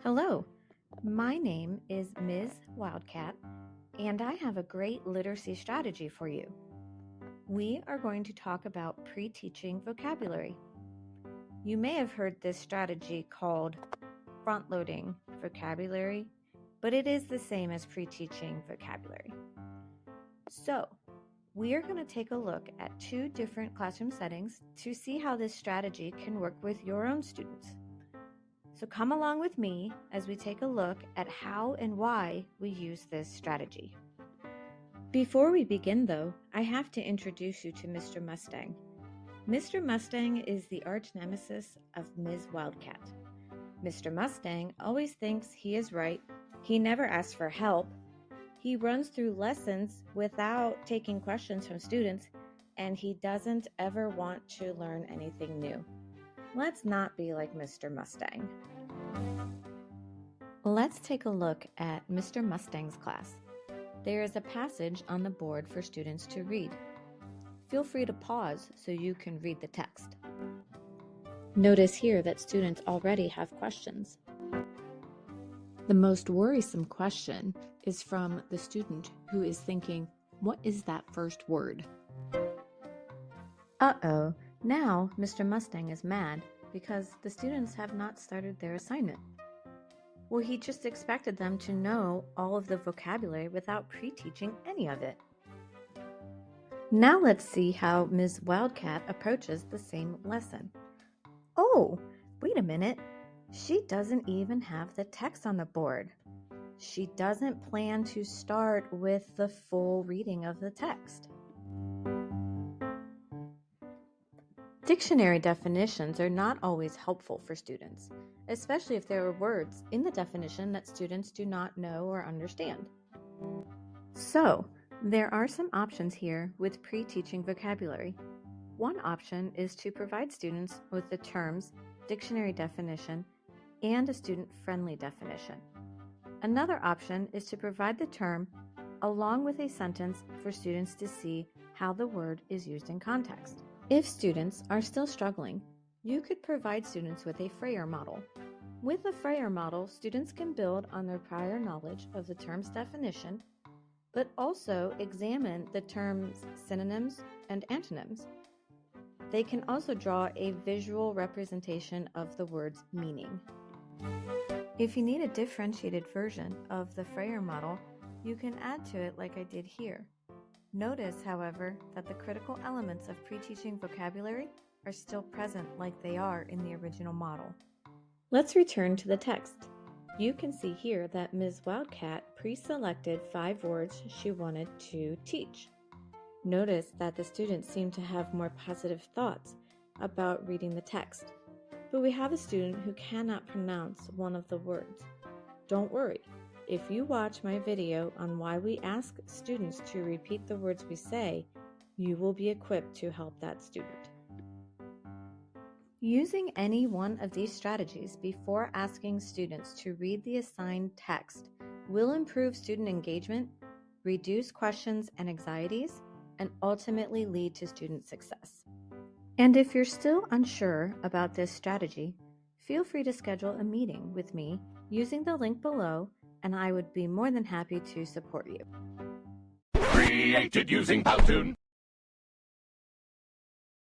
Hello, my name is Ms. Wildcat, and I have a great literacy strategy for you. We are going to talk about pre-teaching vocabulary. You may have heard this strategy called front-loading vocabulary, but it is the same as pre-teaching vocabulary. So, we are going to take a look at two different classroom settings to see how this strategy can work with your own students. So come along with me as we take a look at how and why we use this strategy. Before we begin though, I have to introduce you to Mr. Mustang. Mr. Mustang is the arch nemesis of Ms. Wildcat. Mr. Mustang always thinks he is right, he never asks for help, he runs through lessons without taking questions from students, and he doesn't ever want to learn anything new. Let's not be like Mr. Mustang. Let's take a look at Mr. Mustang's class. There is a passage on the board for students to read. Feel free to pause so you can read the text. Notice here that students already have questions. The most worrisome question is from the student who is thinking, what is that first word? Uh-oh. Now, Mr. Mustang is mad because the students have not started their assignment. Well, he just expected them to know all of the vocabulary without pre-teaching any of it. Now let's see how Ms. Wildcat approaches the same lesson. Oh, wait a minute. She doesn't even have the text on the board. She doesn't plan to start with the full reading of the text. Dictionary definitions are not always helpful for students, especially if there are words in the definition that students do not know or understand. So, there are some options here with pre-teaching vocabulary. One option is to provide students with the terms, dictionary definition, and a student-friendly definition. Another option is to provide the term along with a sentence for students to see how the word is used in context. If students are still struggling, you could provide students with a Freyer model. With a Freyer model, students can build on their prior knowledge of the term's definition, but also examine the term's synonyms and antonyms. They can also draw a visual representation of the word's meaning. If you need a differentiated version of the Freyer model, you can add to it like I did here. Notice, however, that the critical elements of pre-teaching vocabulary are still present like they are in the original model. Let's return to the text. You can see here that Ms. Wildcat pre-selected 5 words she wanted to teach. Notice that the students seem to have more positive thoughts about reading the text, but we have a student who cannot pronounce one of the words. Don't worry. If you watch my video on why we ask students to repeat the words we say, you will be equipped to help that student. Using any one of these strategies before asking students to read the assigned text will improve student engagement, reduce questions and anxieties, and ultimately lead to student success. And if you're still unsure about this strategy, feel free to schedule a meeting with me using the link below, and I would be more than happy to support you. Created using Powtoon.